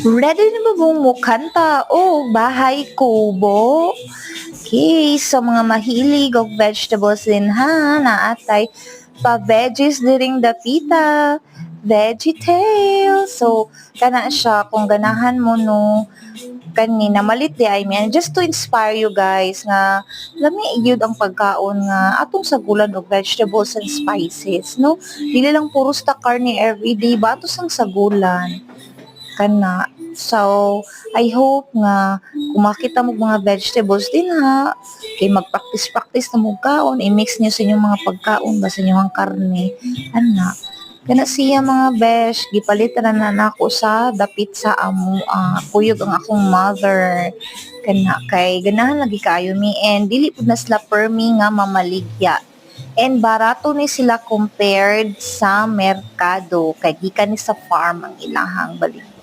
Ready na ba mong mukanta o bahay kubo? Okay, so mga mahilig og vegetables din ha, naatay pa-veggies diring dapita, veggietail. So, kana siya kung ganahan mo no, kanina malit di I mean just to inspire you guys nga lami gyud ang pagkaon nga atong sagulan og vegetables and spices no, dili lang puros ta karne everyday ba ato sang sagulan kana. So, I hope nga kung makita mo mga vegetables din ha, kay mag-practice-practice na mo kaon, i-mix niyo sa inyong mga pagkaon ba sa inyong karne, ana. Kana siya mga besh, gipalitan na nako sa dapit sa amo, kuyog ang akong mother. Kana kay ganahan lagi kaayo mi and dili pud na sila permi nga mamaligya. And barato ni sila compared sa merkado kay gikan ni sa farm ang ilahang balik